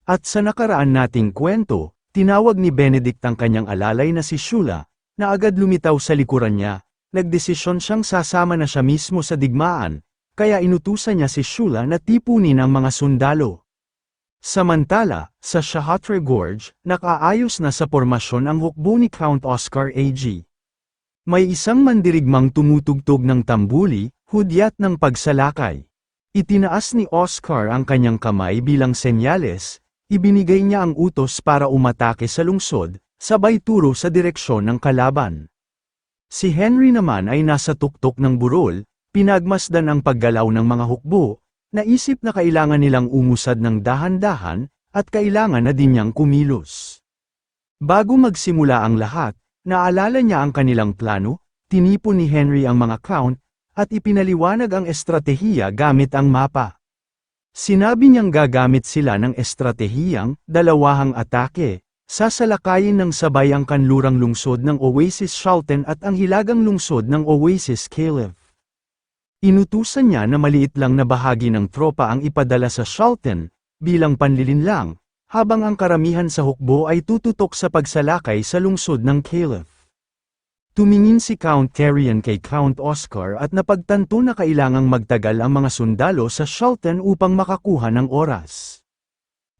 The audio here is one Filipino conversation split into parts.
At sa nakaraan nating kwento, tinawag ni Benedict ang kanyang alalay na si Shula, na agad lumitaw sa likuran niya. Nagdesisyon siyang sasama na siya mismo sa digmaan, kaya inutusan niya si Shula na tipunin ang mga sundalo. Samantala, sa Shahatra Gorge, nakaayos na sa pormasyon ang hukbo ni Count Oscar A.G. May isang mandirigmang tumutugtog ng tambuli, hudyat ng pagsalakay. Itinaas ni Oscar ang kanyang kamay bilang senyales, ibinigay niya ang utos para umatake sa lungsod, sabay turo sa direksyon ng kalaban. Si Henry naman ay nasa tuktok ng burol, pinagmasdan ang paggalaw ng mga hukbo, naisip na kailangan nilang umusad ng dahan-dahan, at kailangan na din niyang kumilos. Bago magsimula ang lahat, naalala niya ang kanilang plano, tinipon ni Henry ang mga count, at ipinaliwanag ang estratehiya gamit ang mapa. Sinabi niyang gagamit sila ng estratehiyang, dalawahang atake, sasalakayin ng sabay ang kanlurang lungsod ng Oasis Shalten at ang hilagang lungsod ng Oasis Caleb. Inutusan niya na maliit lang na bahagi ng tropa ang ipadala sa Shalten, bilang panlilinlang, habang ang karamihan sa hukbo ay tututok sa pagsalakay sa lungsod ng Caleb. Tumingin si Count Carrion kay Count Oscar at napagtanto na kailangang magtagal ang mga sundalo sa Shalten upang makakuha ng oras.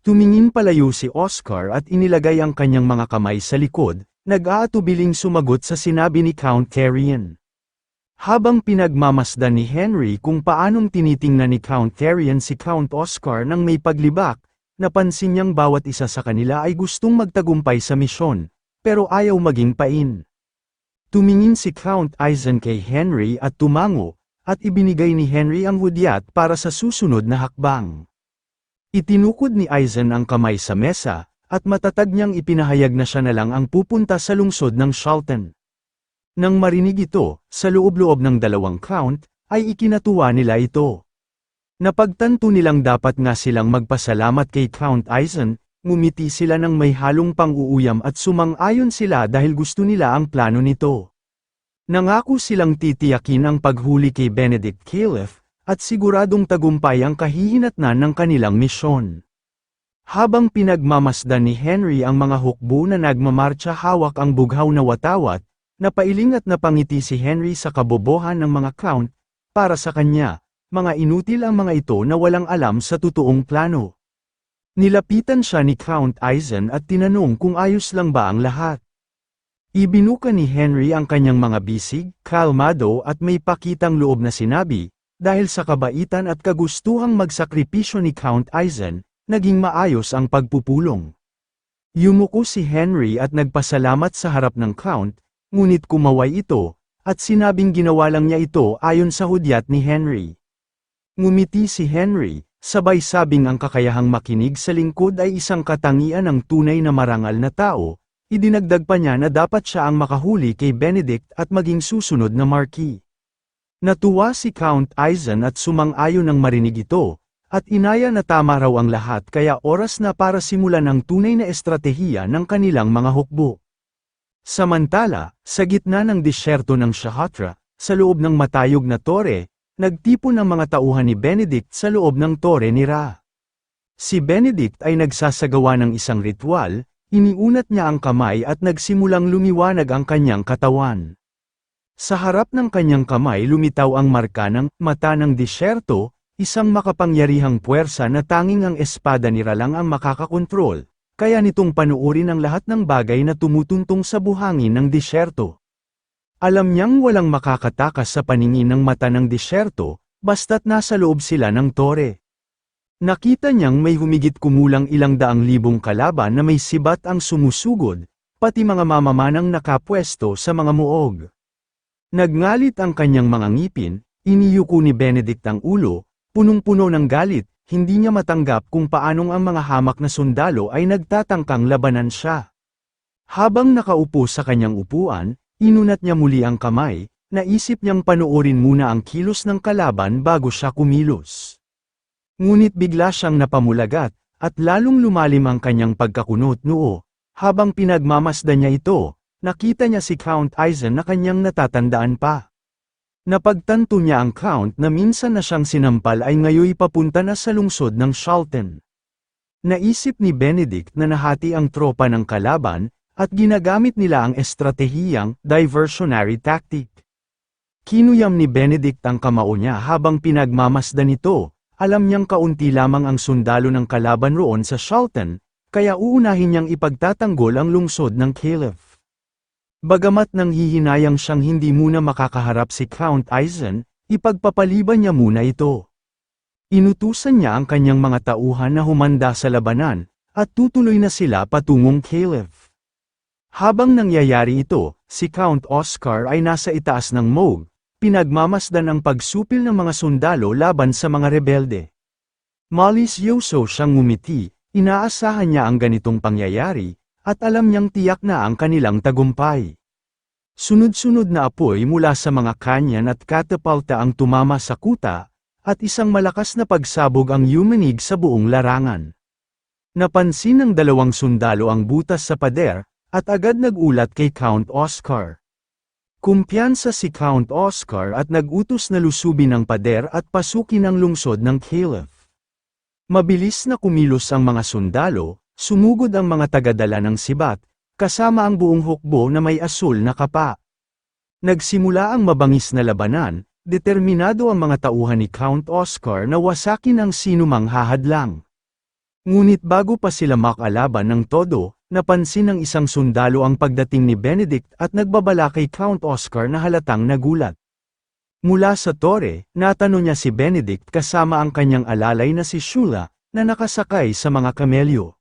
Tumingin palayo si Oscar at inilagay ang kanyang mga kamay sa likod, nag-aatubiling sumagot sa sinabi ni Count Carrion. Habang pinagmamasdan ni Henry kung paanong tinitingnan ni Count Carrion si Count Oscar nang may paglibak, napansin niyang bawat isa sa kanila ay gustong magtagumpay sa misyon, pero ayaw maging pain. Tumingin si Count Eisen kay Henry at tumango, at ibinigay ni Henry ang hudyat para sa susunod na hakbang. Itinukod ni Eisen ang kamay sa mesa, at matatag niyang ipinahayag na siya na lang ang pupunta sa lungsod ng Shalten. Nang marinig ito, sa loob-loob ng dalawang count, ay ikinatuwa nila ito. Napagtanto nilang dapat nga silang magpasalamat kay Count Eisen, ngumiti sila ng may halong pang-uuyam at sumang-ayon sila dahil gusto nila ang plano nito. Nangako silang titiyakin ang paghuli kay Benedict Caleb, at siguradong tagumpay ang kahihinatnan ng kanilang misyon. Habang pinagmamasdan ni Henry ang mga hukbo na nagmamarcha hawak ang bughaw na watawat, napailing at napangiti si Henry sa kabobohan ng mga count, para sa kanya, mga inutil ang mga ito na walang alam sa totoong plano. Nilapitan siya ni Count Eisen at tinanong kung ayos lang ba ang lahat. Ibinuka ni Henry ang kanyang mga bisig, kalmado at may pakitang loob na sinabi, dahil sa kabaitan at kagustuhang magsakripisyo ni Count Eisen, naging maayos ang pagpupulong. Yumuko si Henry at nagpasalamat sa harap ng count, ngunit kumaway ito, at sinabing ginawa lang niya ito ayon sa hudyat ni Henry. Ngumiti si Henry, sabay sabing ang kakayahang makinig sa lingkod ay isang katangian ng tunay na marangal na tao, idinagdag pa niya na dapat siya ang makahuli kay Benedict at maging susunod na Marquis. Natuwa si Count Eisen at sumang-ayon nang marinig ito, at inaya na tama raw ang lahat kaya oras na para simulan ang tunay na estratehiya ng kanilang mga hukbo. Samantala, sa gitna ng disyerto ng Shahatra, sa loob ng matayog na tore, nagtipon ang mga tauhan ni Benedict sa loob ng tore ni Ra. Si Benedict ay nagsasagawa ng isang ritual, iniunat niya ang kamay at nagsimulang lumiwanag ang kanyang katawan. Sa harap ng kanyang kamay lumitaw ang marka ng mata ng disyerto, isang makapangyarihang puwersa na tanging ang espada ni Ra lang ang makakakontrol. Kaya nitong panuorin ang lahat ng bagay na tumutuntong sa buhangin ng disyerto. Alam niyang walang makakatakas sa paningin ng mata ng disyerto, basta't nasa loob sila ng tore. Nakita niyang may humigit kumulang 200,000 kalaban na may sibat ang sumusugod, pati mga mamamanang nakapwesto sa mga muog. Nagngalit ang kanyang mga ngipin, iniyuko ni Benedict ang ulo, punong-puno ng galit. Hindi niya matanggap kung paanong ang mga hamak na sundalo ay nagtatangkang labanan siya. Habang nakaupo sa kanyang upuan, inunat niya muli ang kamay, naisip niyang panoorin muna ang kilos ng kalaban bago siya kumilos. Ngunit bigla siyang napamulagat, at lalong lumalim ang kanyang pagkakunot noo. Habang pinagmamasdan niya ito, nakita niya si Count Eisen na kanyang natatandaan pa. Napagtanto niya ang count na minsan na siyang sinampal ay ngayoy papunta na sa lungsod ng Shalten. Naisip ni Benedict na nahati ang tropa ng kalaban, at ginagamit nila ang estratehiyang diversionary tactic. Kinuyam ni Benedict ang kamao niya habang pinagmamasdan ito, alam niyang kaunti lamang ang sundalo ng kalaban roon sa Shalton, kaya uunahin niyang ipagtatanggol ang lungsod ng Caliph. Bagamat nang hihinayang siyang hindi muna makakaharap si Count Eisen, ipagpapaliban niya muna ito. Inutusan niya ang kanyang mga tauhan na humanda sa labanan, at tutuloy na sila patungong Caliph. Habang nangyayari ito, si Count Oscar ay nasa itaas ng Moog, pinagmamasdan ang pagsupil ng mga sundalo laban sa mga rebelde. Malisyoso siyang ngumiti, inaasahan niya ang ganitong pangyayari, at alam niyang tiyak na ang kanilang tagumpay. Sunod-sunod na apoy mula sa mga kanyan at katapulta ang tumama sa kuta, at isang malakas na pagsabog ang yumanig sa buong larangan. Napansin ng dalawang sundalo ang butas sa pader, at agad nagulat kay Count Oscar. Kumpiyansa si Count Oscar at nagutos na lusubin ang pader at pasukin ang lungsod ng Caliph. Mabilis na kumilos ang mga sundalo, sumugod ang mga tagadala ng sibat, kasama ang buong hukbo na may asul na kapa. Nagsimula ang mabangis na labanan, determinado ang mga tauhan ni Count Oscar na wasakin ang sinumang hahadlang. Ngunit bago pa sila makalaban ng todo, napansin ng isang sundalo ang pagdating ni Benedict at nagbabala kay Count Oscar na halatang nagulat. Mula sa tore, natanong niya si Benedict kasama ang kanyang alalay na si Shula, na nakasakay sa mga kamelyo.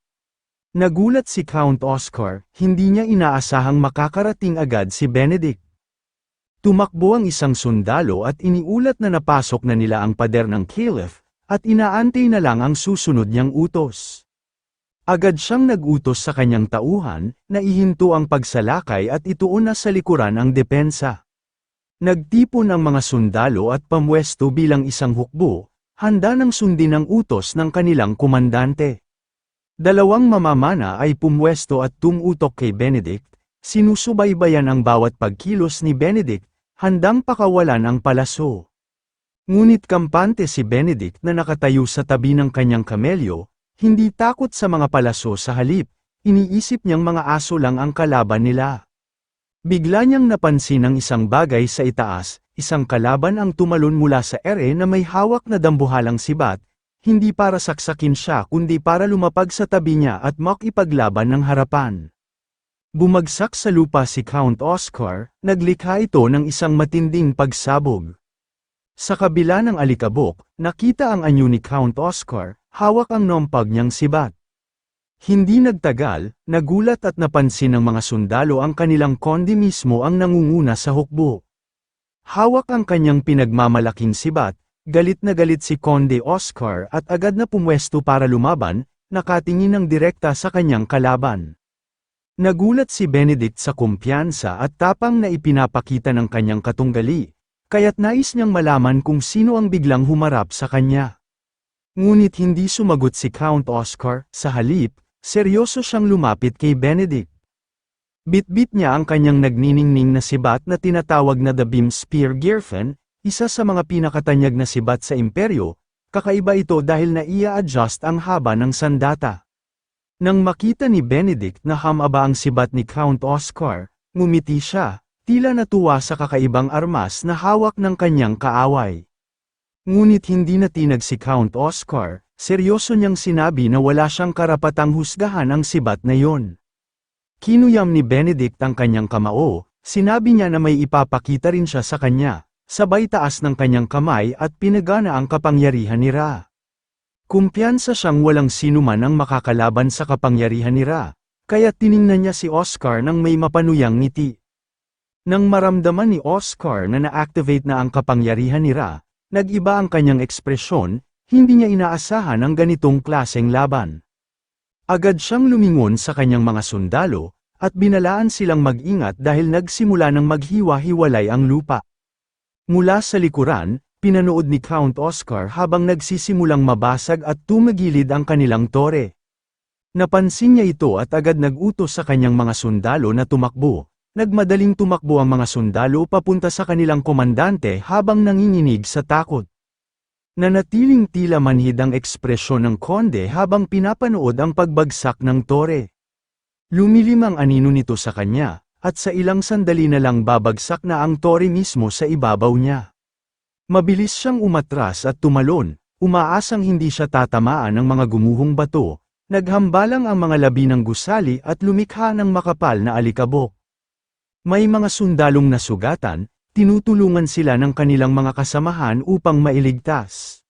Nagulat si Count Oscar, hindi niya inaasahang makakarating agad si Benedict. Tumakbo ang isang sundalo at iniulat na napasok na nila ang pader ng Caliph, at inaantay na lang ang susunod niyang utos. Agad siyang nag-utos sa kanyang tauhan, na ihinto ang pagsalakay at ituon na sa likuran ang depensa. Nagtipon ang mga sundalo at pamwesto bilang isang hukbo, handa nang sundin ang utos ng kanilang komandante. Dalawang mamamana ay pumwesto at tumutok kay Benedict, sinusubaybayan ang bawat pagkilos ni Benedict, handang pakawalan ang palaso. Ngunit kampante si Benedict na nakatayo sa tabi ng kanyang kamelyo, hindi takot sa mga palaso sa halip, iniisip niyang mga aso lang ang kalaban nila. Bigla niyang napansin ang isang bagay sa itaas, isang kalaban ang tumalon mula sa ere na may hawak na dambuhalang sibat, hindi para saksakin siya kundi para lumapag sa tabi niya at makipaglaban ng harapan. Bumagsak sa lupa si Count Oscar, naglikha ito ng isang matinding pagsabog. Sa kabila ng alikabok, nakita ang anyo ni Count Oscar, hawak ang nompag niyang sibat. Hindi nagtagal, nagulat at napansin ng mga sundalo ang kanilang konde mismo ang nangunguna sa hukbo. Hawak ang kanyang pinagmamalaking sibat, galit na galit si Conde Oscar at agad na pumwesto para lumaban, nakatingin ng direkta sa kanyang kalaban. Nagulat si Benedict sa kumpiyansa at tapang na ipinapakita ng kanyang katunggali, kaya't nais niyang malaman kung sino ang biglang humarap sa kanya. Ngunit hindi sumagot si Count Oscar, sa halip, seryoso siyang lumapit kay Benedict. Bitbit niya ang kanyang nagniningning na sibat na tinatawag na The Beam Spear Girfen, isa sa mga pinakatanyag na sibat sa imperyo, kakaiba ito dahil na ia-adjust ang haba ng sandata. Nang makita ni Benedict na hamaba ang sibat ni Count Oscar, ngumiti siya, tila natuwa sa kakaibang armas na hawak ng kanyang kaaway. Ngunit hindi natinag si Count Oscar, seryoso niyang sinabi na wala siyang karapatang husgahan ang sibat na yon. Kinuyam ni Benedict ang kanyang kamao, sinabi niya na may ipapakita rin siya sa kanya. Sabay taas ng kanyang kamay at pinagana ang kapangyarihan ni Ra. Kumpiyansa siyang walang sinuman ang makakalaban sa kapangyarihan ni Ra, kaya tiningnan niya si Oscar nang may mapanuyang ngiti. Nang maramdaman ni Oscar na na-activate na ang kapangyarihan ni Ra, nag-iba ang kanyang ekspresyon, hindi niya inaasahan ang ganitong klaseng laban. Agad siyang lumingon sa kanyang mga sundalo, at binalaan silang mag-ingat dahil nagsimula ng maghiwa-hiwalay ang lupa. Mula sa likuran, pinanood ni Count Oscar habang nagsisimulang mabasag at tumagilid ang kanilang tore. Napansin niya ito at agad nag-utos sa kanyang mga sundalo na tumakbo. Nagmadaling tumakbo ang mga sundalo papunta sa kanilang komandante habang nanginginig sa takot. Nanatiling tila manhid ang ekspresyon ng konde habang pinapanood ang pagbagsak ng tore. Lumilim ang anino nito sa kanya, at sa ilang sandali na lang babagsak na ang tore mismo sa ibabaw niya. Mabilis siyang umatras at tumalon, umaasang hindi siya tatamaan ng mga gumuhong bato, naghambalang ang mga labi ng gusali at lumikha ng makapal na alikabok. May mga sundalong nasugatan, tinutulungan sila ng kanilang mga kasamahan upang mailigtas.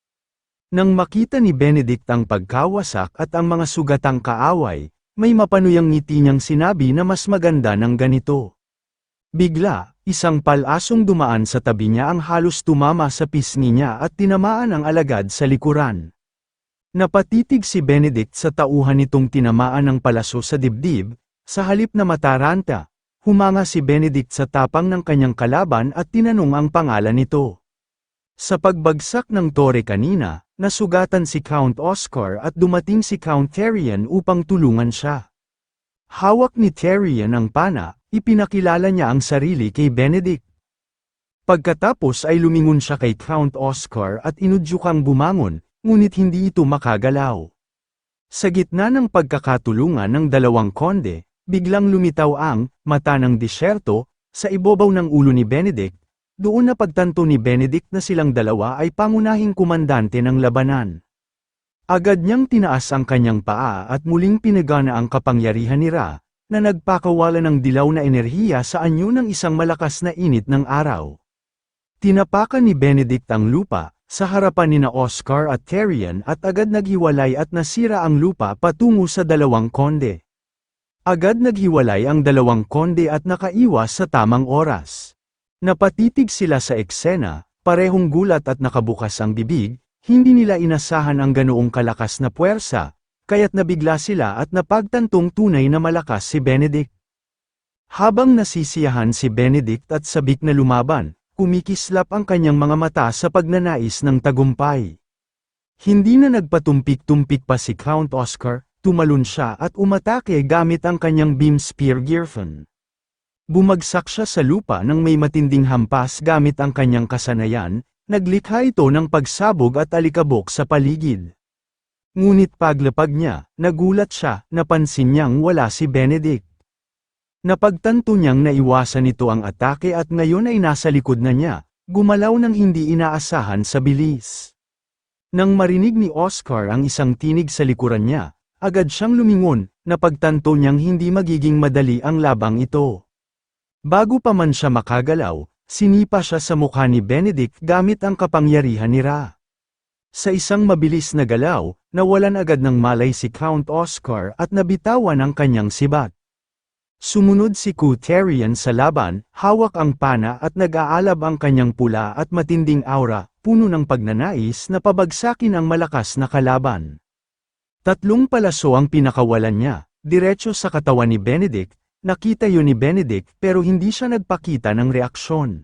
Nang makita ni Benedict ang pagkawasak at ang mga sugatang kaaway, may mapanuyang ngiti niyang sinabi na mas maganda ng ganito. Bigla, isang palasong dumaan sa tabi niya ang halos tumama sa pisngi niya at tinamaan ang alagad sa likuran. Napatitig si Benedict sa tauhan nitong tinamaan ng palaso sa dibdib, sa halip na mataranta. Humanga si Benedict sa tapang ng kanyang kalaban at tinanong ang pangalan nito. Sa pagbagsak ng tore kanina, nasugatan si Count Oscar at dumating si Count Therian upang tulungan siya. Hawak ni Therian ang pana, ipinakilala niya ang sarili kay Benedict. Pagkatapos ay lumingon siya kay Count Oscar at inudyukang bumangon, ngunit hindi ito makagalaw. Sa gitna ng pagkakatulungan ng dalawang konde, biglang lumitaw ang mata ng disyerto sa ibabaw ng ulo ni Benedict. Doon na pagtanto ni Benedict na silang dalawa ay pangunahing komandante ng labanan. Agad niyang tinaas ang kanyang paa at muling pinagana ang kapangyarihan ni Ra, na nagpakawala ng dilaw na enerhiya sa anyo ng isang malakas na init ng araw. Tinapakan ni Benedict ang lupa, sa harapan nina Oscar at Therian at agad naghiwalay at nasira ang lupa patungo sa dalawang konde. Agad naghiwalay ang dalawang konde at nakaiwas sa tamang oras. Napatitig sila sa eksena, parehong gulat at nakabukas ang bibig, hindi nila inasahan ang ganoong kalakas na puwersa, kaya't nabigla sila at napagtantong tunay na malakas si Benedict. Habang nasisiyahan si Benedict at sabik na lumaban, kumikislap ang kanyang mga mata sa pagnanais ng tagumpay. Hindi na nagpatumpik-tumpik pa si Count Oscar, tumalon siya at umatake gamit ang kanyang beam spear Girfan. Bumagsak siya sa lupa nang may matinding hampas gamit ang kanyang kasanayan, naglikha ito ng pagsabog at alikabok sa paligid. Ngunit paglapag niya, nagulat siya, napansin niyang wala si Benedict. Napagtanto niyang naiwasan ito ang atake at ngayon ay nasa likod na niya, gumalaw ng hindi inaasahan sa bilis. Nang marinig ni Oscar ang isang tinig sa likuran niya, agad siyang lumingon, napagtanto niyang hindi magiging madali ang labang ito. Bago pa man siya makagalaw, sinipa siya sa mukha ni Benedict gamit ang kapangyarihan ni Ra. Sa isang mabilis na galaw, nawalan agad ng malay si Count Oscar at nabitawan ang kanyang sibat. Sumunod si Count Therian sa laban, hawak ang pana at nag-aalab ang kanyang pula at matinding aura, puno ng pagnanais na pabagsakin ang malakas na kalaban. Tatlong palaso ang pinakawalan niya, diretso sa katawan ni Benedict. Nakita yun ni Benedict pero hindi siya nagpakita ng reaksyon.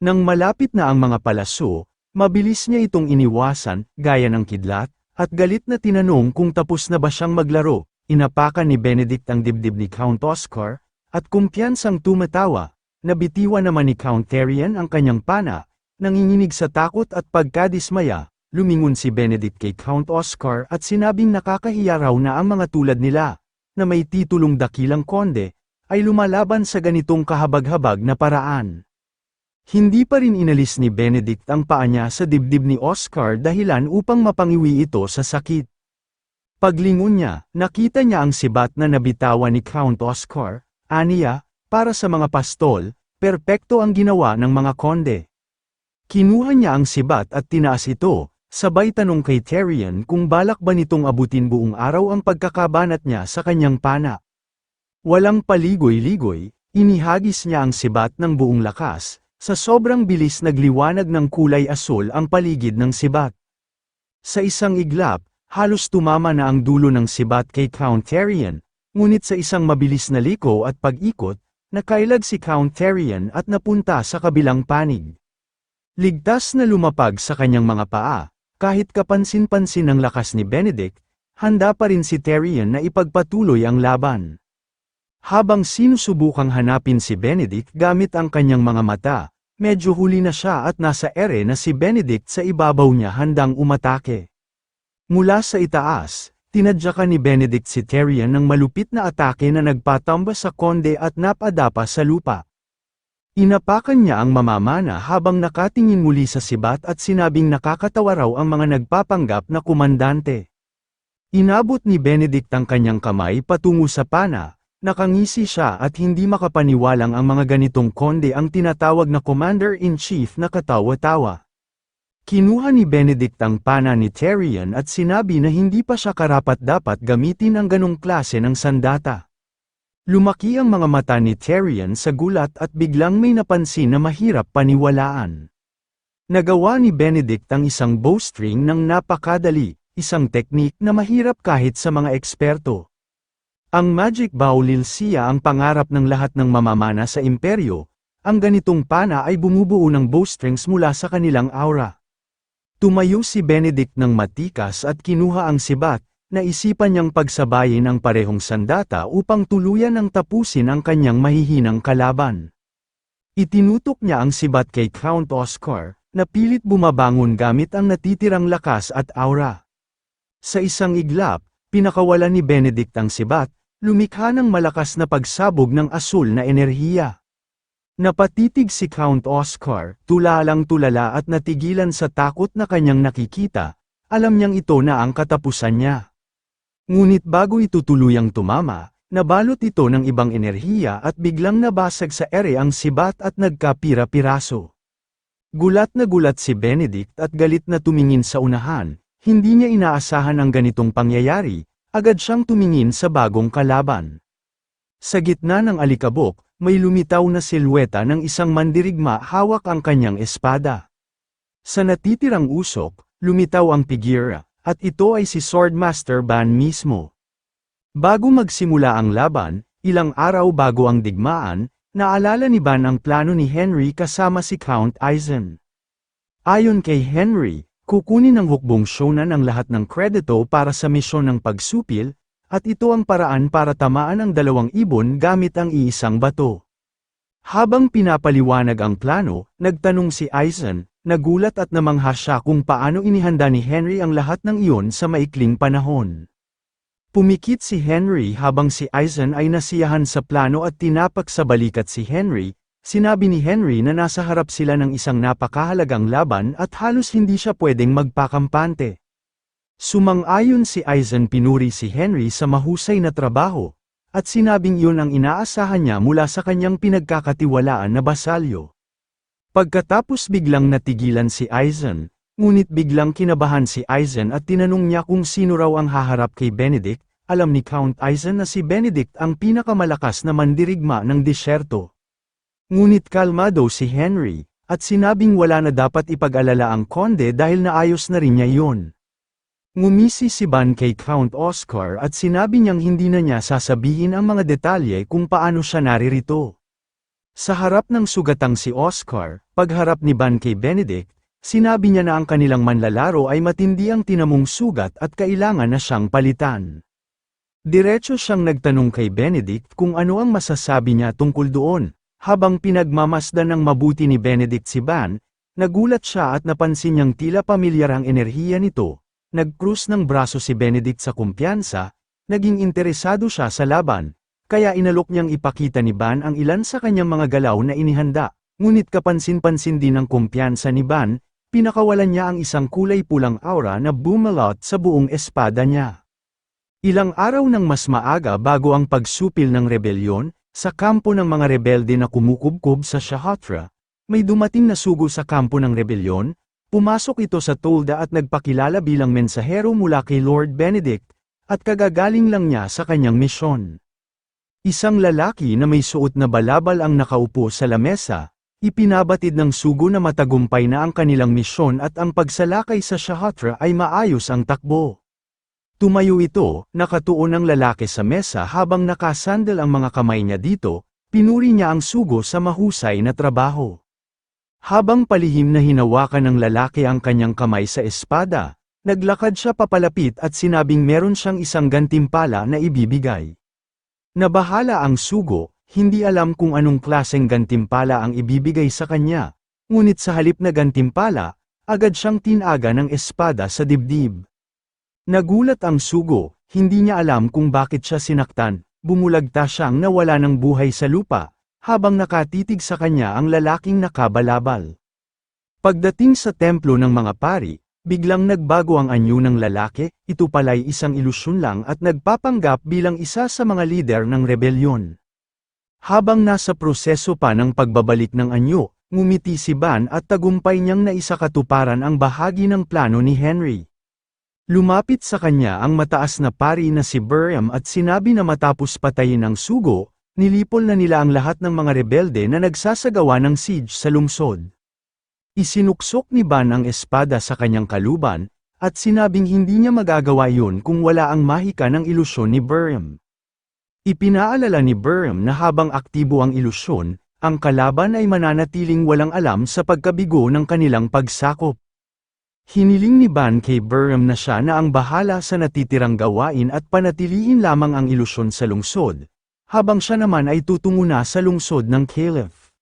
Nang malapit na ang mga palaso, mabilis niya itong iniwasan, gaya ng kidlat, at galit na tinanong kung tapos na ba siyang maglaro. Inapakan ni Benedict ang dibdib ni Count Oscar, at kumpiyansang tumatawa, nabitiwan naman ni Count Therian ang kanyang pana, nanginginig sa takot at pagkadismaya, lumingon si Benedict kay Count Oscar at sinabing nakakahiya raw na ang mga tulad nila, na may titulong dakilang konde, ay lumalaban sa ganitong kahabag-habag na paraan. Hindi pa rin inalis ni Benedict ang paa niya sa dibdib ni Oscar dahilan upang mapangiwi ito sa sakit. Paglingon niya, nakita niya ang sibat na nabitawan ni Count Oscar, aniya, para sa mga pastol, perpekto ang ginawa ng mga konde. Kinuha niya ang sibat at tinaas ito, sabay tanong kay Therian kung balak ba nitong abutin buong araw ang pagkakabanat niya sa kanyang pana. Walang paligoy-ligoy, inihagis niya ang sibat ng buong lakas, sa sobrang bilis nagliwanag ng kulay asul ang paligid ng sibat. Sa isang iglap, halos tumama na ang dulo ng sibat kay Count Therian, ngunit sa isang mabilis na liko at pag-ikot, nakailag si Count Therian at napunta sa kabilang panig. Ligtas na lumapag sa kanyang mga paa. Kahit kapansin-pansin ang lakas ni Benedict, handa pa rin si Therian na ipagpatuloy ang laban. Habang sinusubukang hanapin si Benedict gamit ang kanyang mga mata, Medyo huli na siya at nasa ere na si Benedict sa ibabaw niya handang umatake. Mula sa itaas, tinadyakan ni Benedict si Tyrion ng malupit na atake na nagpatamba sa konde at napadapa sa lupa. Inapakan niya ang mamamana habang nakatingin muli sa sibat at sinabing nakakatawa raw ang mga nagpapanggap na komandante. Inabot ni Benedict ang kanyang kamay patungo sa pana, nakangisi siya at hindi makapaniwalang ang mga ganitong konde ang tinatawag na Commander-in-Chief na katawa-tawa. Kinuha ni Benedict ang pana ni Tyrion at sinabi na hindi pa siya karapat-dapat gamitin ang ganong klase ng sandata. Lumaki ang mga mata ni Tyrion sa gulat at biglang may napansin na mahirap paniwalaan. Nagawa ni Benedict ang isang bowstring ng napakadali, isang teknik na mahirap kahit sa mga eksperto. Ang Magic Bow Lilsia ang pangarap ng lahat ng mamamana sa imperyo, ang ganitong pana ay bumubuo ng bowstrings mula sa kanilang aura. Tumayo si Benedict ng matikas at kinuha ang sibat, naisipan niyang pagsabayin ang parehong sandata upang tuluyan ang tapusin ang kanyang mahihinang kalaban. Itinutok niya ang sibat kay Count Oscar, na pilit bumabangon gamit ang natitirang lakas at aura. Sa isang iglap, pinakawalan ni Benedict ang sibat, lumikha ng malakas na pagsabog ng asul na enerhiya. Napatitig si Count Oscar, tulalang-tulala at natigilan sa takot na kanyang nakikita, alam niyang ito na ang katapusan niya. Ngunit bago ito tuluyang tumama, nabalot ito ng ibang enerhiya at biglang nabasag sa ere ang sibat at nagkapira-piraso. Gulat na gulat si Benedict at galit na tumingin sa unahan, hindi niya inaasahan ang ganitong pangyayari, agad siyang tumingin sa bagong kalaban. Sa gitna ng alikabok, may lumitaw na silweta ng isang mandirigma hawak ang kanyang espada. Sa natitirang usok, lumitaw ang figura, at ito ay si Swordmaster Ban mismo. Bago magsimula ang laban, ilang araw bago ang digmaan, naalala ni Ban ang plano ni Henry kasama si Count Aizen. Ayon kay Henry, kukunin ng hukbong shonan ang lahat ng kredito para sa misyon ng pagsupil, at ito ang paraan para tamaan ang dalawang ibon gamit ang iisang bato. Habang pinapaliwanag ang plano, nagtanong si Aizen, nagulat at namangha siya kung paano inihanda ni Henry ang lahat ng iyon sa maikling panahon. Pumikit si Henry habang si Aizen ay nasiyahan sa plano at tinapak sa balikat si Henry. Sinabi ni Henry na nasa harap sila ng isang napakahalagang laban at halos hindi siya pwedeng magpakampante. Sumang-ayon si Aizen, pinuri si Henry sa mahusay na trabaho, at sinabing iyon ang inaasahan niya mula sa kanyang pinagkakatiwalaan na basalyo. Pagkatapos biglang natigilan si Aizen, ngunit biglang kinabahan si Aizen at tinanong niya kung sino raw ang haharap kay Benedict. Alam ni Count Aizen na si Benedict ang pinakamalakas na mandirigma ng disyerto. Ngunit kalmado si Henry, at sinabing wala na dapat ipag-alala ang konde dahil naayos na rin niya iyon. Ngumisi si Ban kay Count Oscar at sinabi niyang hindi na niya sasabihin ang mga detalye kung paano siya naririto. Sa harap ng sugatang si Oscar, pagharap ni Ban kay Benedict, sinabi niya na ang kanilang manlalaro ay matindi ang tinamong sugat at kailangan na siyang palitan. Diretso siyang nagtanong kay Benedict kung ano ang masasabi niya tungkol doon. Habang pinagmamasdan ng mabuti ni Benedict si Ban, nagulat siya at napansin niyang tila pamilyar ang enerhiya nito. Nagkrus ng braso si Benedict sa kumpiyansa, naging interesado siya sa laban, kaya inalok niyang ipakita ni Ban ang ilan sa kanyang mga galaw na inihanda, ngunit kapansin-pansin din ng kumpiyansa ni Ban, pinakawalan niya ang isang kulay pulang aura na bumalot sa buong espada niya. Ilang araw nang mas maaga bago ang pagsupil ng rebelyon, sa kampo ng mga rebelde na kumukubkob sa Shahatra, may dumating na sugo sa kampo ng rebelyon. Pumasok ito sa tolda at nagpakilala bilang mensahero mula kay Lord Benedict, at kagagaling lang niya sa kanyang misyon. Isang lalaki na may suot na balabal ang nakaupo sa lamesa, ipinabatid ng sugo na matagumpay na ang kanilang misyon at ang pagsalakay sa Shahatra ay maayos ang takbo. Tumayo ito, nakatuon ang lalaki sa mesa habang nakasandal ang mga kamay niya dito, pinuri niya ang sugo sa mahusay na trabaho. Habang palihim na hinawakan ng lalaki ang kanyang kamay sa espada, naglakad siya papalapit at sinabing meron siyang isang gantimpala na ibibigay. Nabahala ang sugo, hindi alam kung anong klaseng gantimpala ang ibibigay sa kanya, ngunit sa halip na gantimpala, agad siyang tinaga ng espada sa dibdib. Nagulat ang sugo, hindi niya alam kung bakit siya sinaktan, bumulagta siyang nawala ng buhay sa lupa, habang nakatitig sa kanya ang lalaking nakabalabal. Pagdating sa templo ng mga pari, biglang nagbago ang anyo ng lalaki, ito pala'y isang ilusyon lang at nagpapanggap bilang isa sa mga lider ng rebelyon. Habang nasa proseso pa ng pagbabalik ng anyo, ngumiti si Ban at tagumpay niyang naisakatuparan ang bahagi ng plano ni Henry. Lumapit sa kanya ang mataas na pari na si Buriam at sinabi na matapos patayin ang sugo, nilipol na nila ang lahat ng mga rebelde na nagsasagawa ng siege sa lungsod. Isinuksok ni Ban ang espada sa kanyang kaluban, at sinabing hindi niya magagawa yun kung wala ang mahika ng ilusyon ni Buriam. Ipinaalala ni Buriam na habang aktibo ang ilusyon, ang kalaban ay mananatiling walang alam sa pagkabigo ng kanilang pagsakop. Hiniling ni Ban kay Buriam na siya na ang bahala sa natitirang gawain at panatilihin lamang ang ilusyon sa lungsod, habang siya naman ay tutungo na sa lungsod ng Caliph.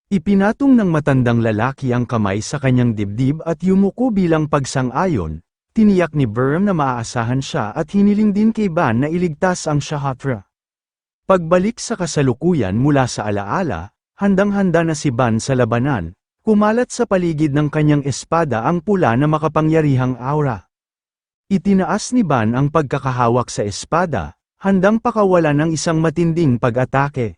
Ipinatong ng matandang lalaki ang kamay sa kanyang dibdib at yumuko bilang pagsang-ayon, tiniyak ni Buriam na maaasahan siya at hiniling din kay Ban na iligtas ang Shahatra. Pagbalik sa kasalukuyan mula sa alaala, handang-handa na si Ban sa labanan. Kumalat sa paligid ng kanyang espada ang pula na makapangyarihang aura. Itinaas ni Ban ang pagkakahawak sa espada, handang pakawalan ng isang matinding pag-atake.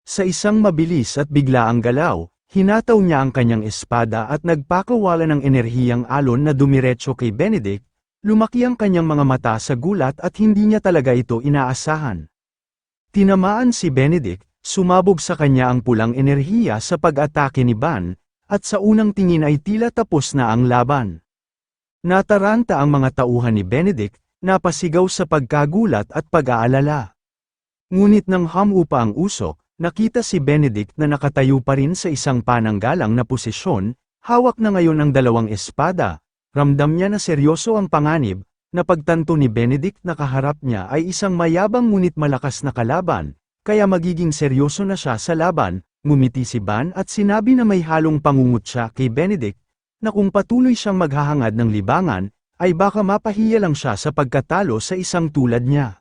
Sa isang mabilis at biglaang galaw, hinataw niya ang kanyang espada at nagpakawala ng enerhiyang alon na dumiretso kay Benedict, lumaki ang kanyang mga mata sa gulat at hindi niya talaga ito inaasahan. Tinamaan si Benedict, sumabog sa kanya ang pulang enerhiya sa pag-atake ni Ban, at sa unang tingin ay tila tapos na ang laban. Nataranta ang mga tauhan ni Benedict, napasigaw sa pagkagulat at pag-aalala. Ngunit nang hamupa ang usok, nakita si Benedict na nakatayo pa rin sa isang pananggalang na posisyon, hawak na ngayon ang dalawang espada. Ramdam niya na seryoso ang panganib, na pagtanto ni Benedict na kaharap niya ay isang mayabang ngunit malakas na kalaban, kaya magiging seryoso na siya sa laban. Ngumiti si Ban at sinabi na may halong pangungutya kay Benedict, na kung patuloy siyang maghahangad ng libangan, ay baka mapahiya lang siya sa pagkatalo sa isang tulad niya.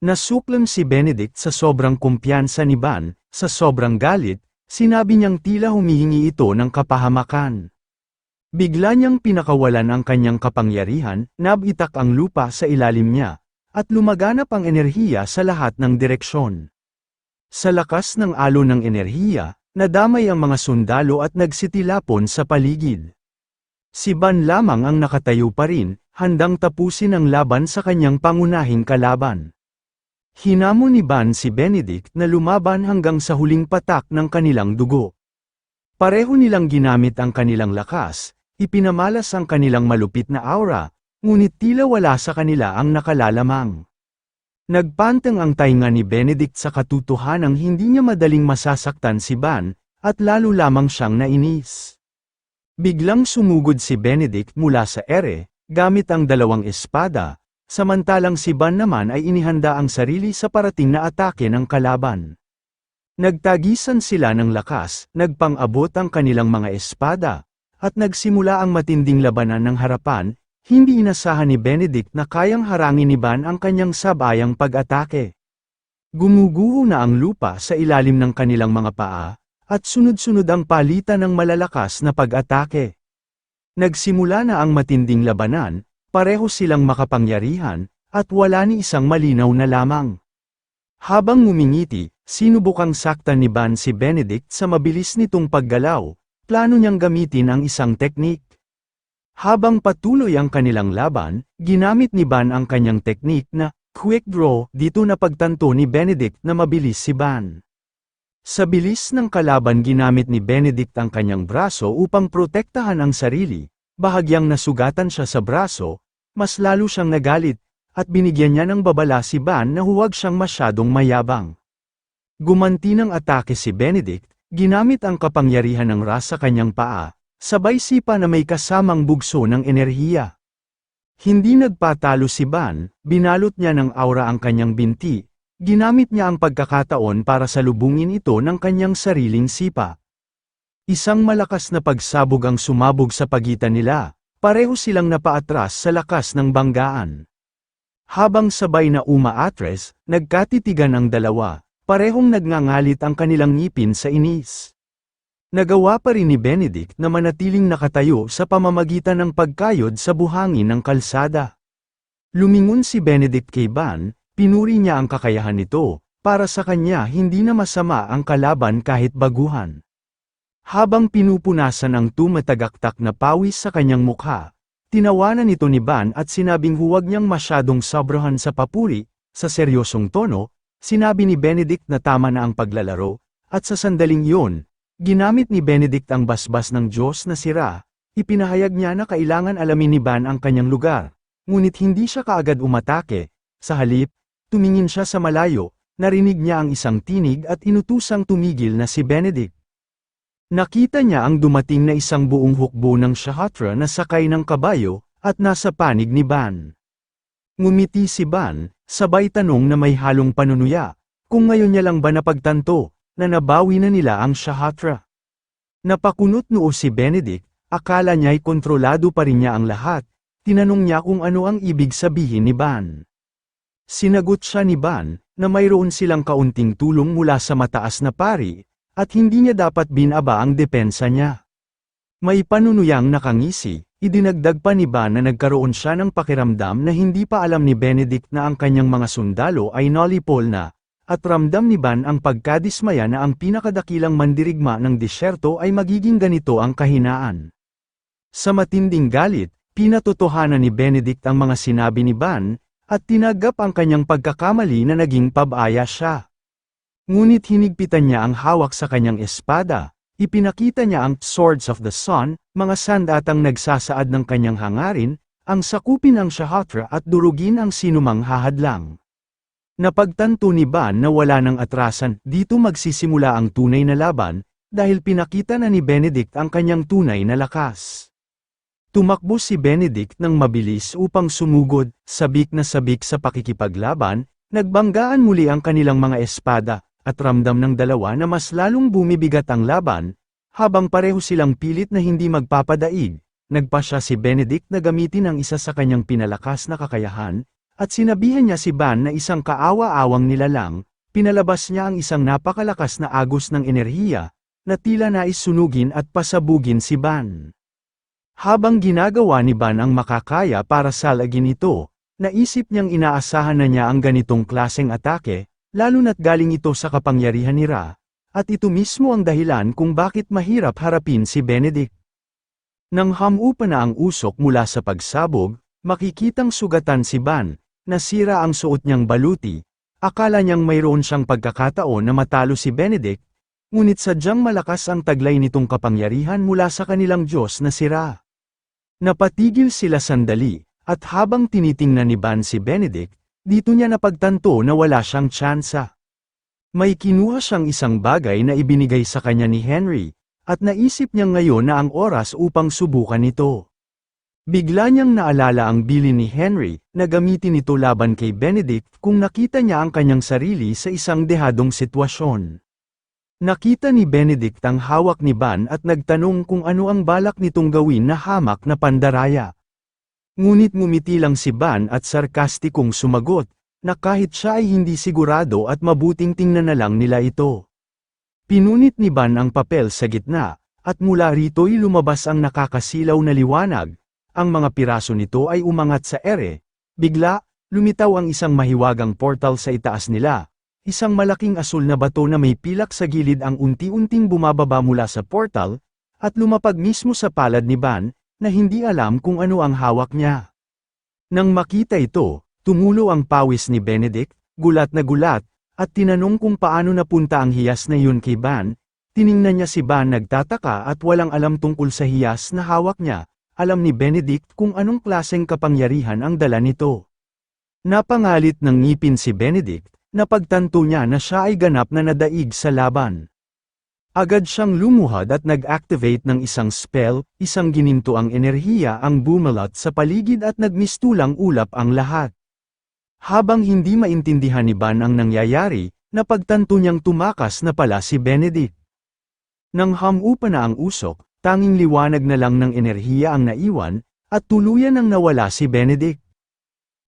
Nasuklam si Benedict sa sobrang kumpiyansa ni Ban, sa sobrang galit, sinabi niyang tila humihingi ito ng kapahamakan. Bigla niyang pinakawalan ang kanyang kapangyarihan, nabitak ang lupa sa ilalim niya, at lumaganap ang enerhiya sa lahat ng direksyon. Sa lakas ng alon ng enerhiya, nadamay ang mga sundalo at nagsitilapon sa paligid. Si Ban lamang ang nakatayo pa rin, handang tapusin ang laban sa kanyang pangunahing kalaban. Hinamon ni Ban si Benedict na lumaban hanggang sa huling patak ng kanilang dugo. Pareho nilang ginamit ang kanilang lakas, ipinamalas ang kanilang malupit na aura, ngunit tila wala sa kanila ang nakalalamang. Nagpantang ang tainga ni Benedict sa katotohanang hindi niya madaling masasaktan si Ban, at lalo lamang siyang nainis. Biglang sumugod si Benedict mula sa ere, gamit ang dalawang espada, samantalang si Ban naman ay inihanda ang sarili sa parating na atake ng kalaban. Nagtagisan sila ng lakas, nagpang-abot ang kanilang mga espada, at nagsimula ang matinding labanan ng harapan. Hindi inasahan ni Benedict na kayang harangin ni Ban ang kanyang sabayang pag-atake. Gumuguho na ang lupa sa ilalim ng kanilang mga paa, at sunod-sunod ang palitan ng malalakas na pag-atake. Nagsimula na ang matinding labanan, pareho silang makapangyarihan, at wala ni isang malinaw na lamang. Habang ngumingiti, sinubukang saktan ni Ban si Benedict sa mabilis nitong paggalaw, plano niyang gamitin ang isang teknik. Habang patuloy ang kanilang laban, ginamit ni Ban ang kanyang teknik na quick draw. Dito napagtanto ni Benedict na mabilis si Ban. Sa bilis ng kalaban ginamit ni Benedict ang kanyang braso upang protektahan ang sarili, bahagyang nasugatan siya sa braso, mas lalo siyang nagalit, at binigyan niya ng babala si Ban na huwag siyang masyadong mayabang. Gumanti ng atake si Benedict, ginamit ang kapangyarihan ng Ra sa kanyang paa, sabay sipa na may kasamang bugso ng enerhiya. Hindi nagpatalo si Ban, binalot niya ng aura ang kanyang binti, ginamit niya ang pagkakataon para salubungin ito ng kanyang sariling sipa. Isang malakas na pagsabog ang sumabog sa pagitan nila, pareho silang napaatras sa lakas ng banggaan. Habang sabay na umaatres, nagkatitigan ang dalawa, parehong nagngangalit ang kanilang ngipin sa inis. Nagawa pa rin ni Benedict na manatiling nakatayo sa pamamagitan ng pagkayod sa buhangin ng kalsada. Lumingon si Benedict kay Van, pinuri niya ang kakayahan nito, para sa kanya hindi na masama ang kalaban kahit baguhan. Habang pinupunasan ang tumatagaktak na pawis sa kanyang mukha, tinawanan ito ni Van at sinabing huwag niyang masyadong sobrahan sa papuri. Sa seryosong tono, sinabi ni Benedict na tama na ang paglalaro, at sa sandaling iyon, ginamit ni Benedict ang basbas ng Diyos na sira. Ipinahayag niya na kailangan alamin ni Van ang kanyang lugar, ngunit hindi siya kaagad umatake. Sa halip, tumingin siya sa malayo, narinig niya ang isang tinig at inutusang tumigil na si Benedict. Nakita niya ang dumating na isang buong hukbo ng Shahatra na sakay ng kabayo, at nasa panig ni Van. Ngumiti si Van, sabay tanong na may halong panunuya, kung ngayon niya lang ba napagtanto, na nabawi na nila ang Shahatra. Napakunot noo si Benedict, akala niya'y kontrolado pa rin niya ang lahat, tinanong niya kung ano ang ibig sabihin ni Van. Sinagot siya ni Van, na mayroon silang kaunting tulong mula sa mataas na pari, at hindi niya dapat binaba ang depensa niya. May panunuyang nakangisi, idinagdag pa ni Van na nagkaroon siya ng pakiramdam na hindi pa alam ni Benedict na ang kanyang mga sundalo ay nalipol na, at ramdam ni Van ang pagkadismaya na ang pinakadakilang mandirigma ng disyerto ay magiging ganito ang kahinaan. Sa matinding galit, pinatotohanan ni Benedict ang mga sinabi ni Van, at tinagap ang kanyang pagkakamali na naging pabaya siya. Ngunit hinigpitan niya ang hawak sa kanyang espada, ipinakita niya ang Swords of the Sun, mga sandatang nagsasaad ng kanyang hangarin, ang sakupin ang Shahatra at durugin ang sinumang hahadlang. Napagtanto ni Van na wala ng atrasan, dito magsisimula ang tunay na laban, dahil pinakita na ni Benedict ang kanyang tunay na lakas. Tumakbo si Benedict ng mabilis upang sumugod, sabik na sabik sa pakikipaglaban, nagbanggaan muli ang kanilang mga espada, at ramdam ng dalawa na mas lalong bumibigat ang laban, habang pareho silang pilit na hindi magpapadaig, nagpasya si Benedict na gamitin ang isa sa kanyang pinalakas na kakayahan, at sinabihan niya si Van na isang kaawa-awang nilalang, pinalabas niya ang isang napakalakas na agos ng enerhiya, na tila nais sunugin at pasabugin si Van. Habang ginagawa ni Van ang makakaya para salagin ito, naisip niyang inaasahan na niya ang ganitong klaseng atake, lalo na't galing ito sa kapangyarihan ni Ra, at ito mismo ang dahilan kung bakit mahirap harapin si Benedict. Nang hamupa na ang usok mula sa pagsabog, makikitang sugatan si Van, nasira ang suot niyang baluti, akala niyang mayroon siyang pagkakataon na matalo si Benedict, ngunit sadyang malakas ang taglay nitong kapangyarihan mula sa kanilang Diyos na si Ra. Napatigil sila sandali, at habang tinitingnan ni Van si Benedict, dito niya napagtanto na wala siyang tsansa. May kinuha siyang isang bagay na ibinigay sa kanya ni Henry, at naisip niya ngayon na ang oras upang subukan ito. Bigla niyang naalala ang bilin ni Henry, na gamitin ito laban kay Benedict kung nakita niya ang kanyang sarili sa isang dehadong sitwasyon. Nakita ni Benedict ang hawak ni Van at nagtanong kung ano ang balak nitong gawin na hamak na pandaraya. Ngunit ngumiti lang si Van at sarkastikong sumagot, na kahit siya ay hindi sigurado at mabuting tingnan na lang nila ito. Pinunit ni Van ang papel sa gitna, at mula rito'y lumabas ang nakakasilaw na liwanag. Ang mga piraso nito ay umangat sa ere. Bigla, lumitaw ang isang mahiwagang portal sa itaas nila. Isang malaking asul na bato na may pilak sa gilid ang unti-unting bumababa mula sa portal, at lumapag mismo sa palad ni Van, na hindi alam kung ano ang hawak niya. Nang makita ito, tumulo ang pawis ni Benedict, gulat na gulat, at tinanong kung paano napunta ang hiyas na yun kay Van. Tiningnan niya si Van nagtataka at walang alam tungkol sa hiyas na hawak niya. Alam ni Benedict kung anong klaseng kapangyarihan ang dala nito. Napangalit ng ngipin si Benedict, napagtanto niya na siya ay ganap na nadaig sa laban. Agad siyang lumuhad at nag-activate ng isang spell, isang ginintoang enerhiya ang bumalat sa paligid at nagmistulang ulap ang lahat. Habang hindi maintindihan ni Van ang nangyayari, napagtanto niyang tumakas na pala si Benedict. Nang hamupa na ang usok, tanging liwanag na lang ng enerhiya ang naiwan, at tuluyan ang nawala si Benedict.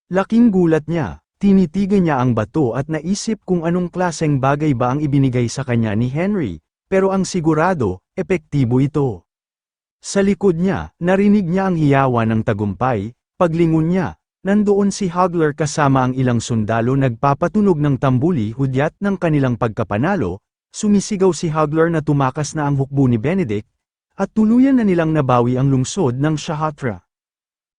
Laking gulat niya, tinitigan niya ang bato at naisip kung anong klaseng bagay ba ang ibinigay sa kanya ni Henry, pero ang sigurado, epektibo ito. Sa likod niya, narinig niya ang hiyawan ng tagumpay. Paglingon niya, nandoon si Hagler kasama ang ilang sundalo nagpapatunog ng tambuli hudyat ng kanilang pagkapanalo. Sumisigaw si Hagler na tumakas na ang hukbo ni Benedict, at tuluyan na nilang nabawi ang lungsod ng Shahatra.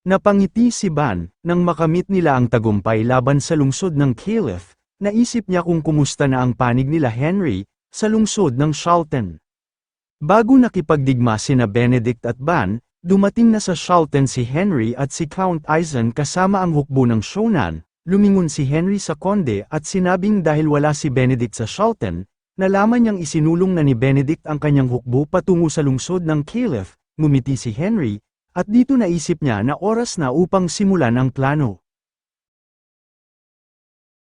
Napangiti si Ban, nang makamit nila ang tagumpay laban sa lungsod ng Caliph, naisip niya kung kumusta na ang panig nila Henry, sa lungsod ng Charlton. Bago nakipagdigma sina Benedict at Ban, dumating na sa Charlton si Henry at si Count Eisen kasama ang hukbo ng Shonan. Lumingon si Henry sa konde at sinabing dahil wala si Benedict sa Charlton, nalaman niyang isinulong na ni Benedict ang kanyang hukbo patungo sa lungsod ng Caliph. Ngumiti si Henry, at dito naisip niya na oras na upang simulan ang plano.